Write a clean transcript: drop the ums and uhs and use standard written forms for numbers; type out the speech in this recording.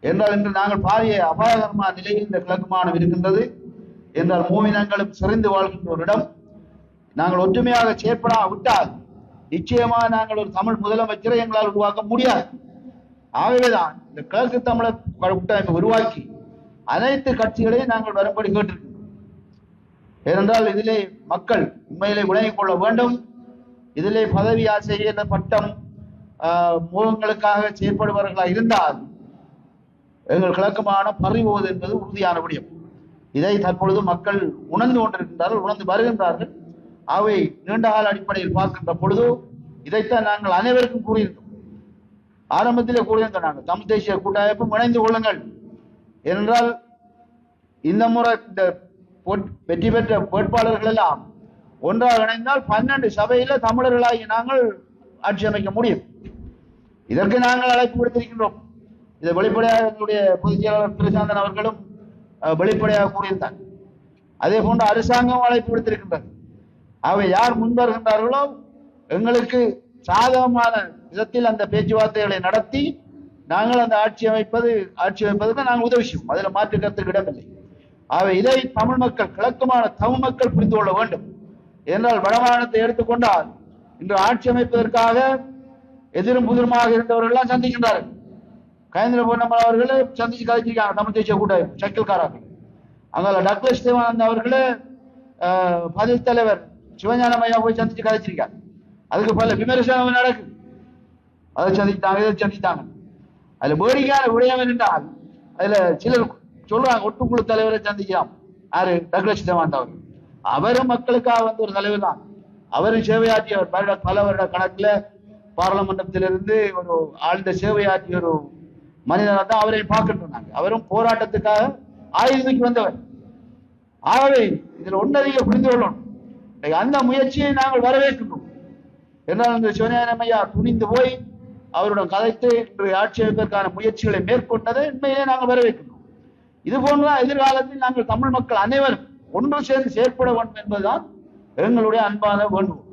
என்றால் இன்று நாங்கள் பாரிய அபாயகரமான நிலையில் இந்த கிழக்கு மாநிலம் இருக்கின்றது என்றால் மூவினங்களும் சிறந்து வாழ்கின்ற ஒரு இடம். நாங்கள் ஒற்றுமையாக செயற்படாவிட்டால் நிச்சயமாக நாங்கள் ஒரு தமிழ் முதலமைச்சரை எங்களால் உருவாக்க முடியாது. ஆகவேதான் இந்த கிழக்கு தமிழர் கூட்டமைப்பை உருவாக்கி அனைத்து கட்சிகளையும் நாங்கள் வரும்படி கேட்டிருக்கின்றோம். ஏனென்றால் இதிலே மக்கள் உண்மையிலே விளங்கிக் கொள்ள வேண்டும். இதிலே பதவி ஆசை பட்டம் முகங்களுக்காக செயற்படுபவர்களாக இருந்தால் எங்கள் கிழக்குமான பறிபோவது என்பது உறுதியான விடயம். இதை தற்பொழுது மக்கள் உணர்ந்து கொண்டிருக்கின்றார்கள், உணர்ந்து வருகின்றார்கள். அவை நீண்டகால அடிப்படையில் பார்க்கின்ற பொழுது இதைத்தான் நாங்கள் அனைவருக்கும் கூறியிருந்தோம். ஆரம்பத்திலே கூறியிருந்தோம், நாங்கள் தமிழ் தேசிய கூட்டமைப்பும் இணைந்து கொள்ளுங்கள் என்றால் இந்த முறை இந்த வெற்றி பெற்ற வேட்பாளர்கள் எல்லாம் ஒன்றாக இணைந்தால் 12 சபையில தமிழர்களாகி நாங்கள் ஆட்சி அமைக்க முடியும். இதற்கு நாங்கள் அழைப்பு விடுத்திருக்கின்றோம். இதை வெளிப்படையாக எங்களுடைய பொதுச் செயலாளர் திருசாந்தன் அவர்களும் வெளிப்படையாக கூறியிருந்தார். அதே போன்று அரசாங்கம் அழைப்பு விடுத்திருக்கின்றது. அவை யார் முன்வருகின்றார்களோ எங்களுக்கு சாதகமான விதத்தில் அந்த பேச்சுவார்த்தைகளை நடத்தி நாங்கள் அந்த ஆட்சி அமைப்பதற்கு நாங்கள் உதவி செய்வோம். அதில் மாற்று கருத்துக்கு இடமில்லை. அவை இதை தமிழ் மக்கள், கிழக்குமான தமிழ் மக்கள் புரிந்து கொள்ள வேண்டும். என்றால் வடமாநிலத்தை எடுத்துக்கொண்டால் இன்று ஆட்சி அமைப்பதற்காக எதிரும் புதிருமாக இருந்தவர்கள் எல்லாம் சந்திக்கின்றார்கள். கயேந்திர பொன்னம்பலம் அவர்களே சந்திச்சு கதைச்சிருக்காங்க தமிழ் தேசிய கூட்டமைப்பு சைக்கிள்காரர்கள். அங்கே டக்ளஸ் தேவானந்த் அவர்களே பதில் தலைவர் சிவஞானம் ஐயா போய் சந்திச்சு கதைச்சிருக்காங்க. அதுக்கு பல விமர்சனம் நடக்குது. அதை சந்தித்தாங்க, இதை சந்தித்தாங்க. அதுல வேடிக்கையான விடயம் என்றால் அதுல சிலர் சொல்றாங்க ஒட்டுக்குழு தலைவரை சந்திக்கலாம். யாரு? டக்ளஸ் தேவானந்த் அவர்கள். அவரும் மக்களுக்காக வந்து ஒரு தலைவர் தான். அவரும் சேவையாற்றியவர். பல வருட கணக்குல பாராளுமன்றத்திலிருந்து ஒரு ஆழ்ந்த சேவையாற்றிய ஒரு மனிதனாக தான் அவரை பார்க்கின்றாங்க. அவரும் போராட்டத்துக்காக ஆயுதத்துக்கு வந்தவர். ஆகவே இதில் ஒன்றறிய புரிந்து கொள்ளணும். அந்த முயற்சியை நாங்கள் வரவேற்கின்றோம். என்றால் இந்த சிவஞானம் ஐயா துணிந்து போய் அவருடன் கதைத்து இன்று ஆட்சி அமைப்பதற்கான முயற்சிகளை மேற்கொண்டதை உண்மையிலே நாங்கள் வரவேற்கின்றோம். இது போன்ற எதிர்காலத்தில் நாங்கள் தமிழ் மக்கள் அனைவரும் ஒன்று சேர்ந்து செயற்பட வேண்டும் என்பதுதான் எங்களுடைய அன்பான வேண்டுகோள்.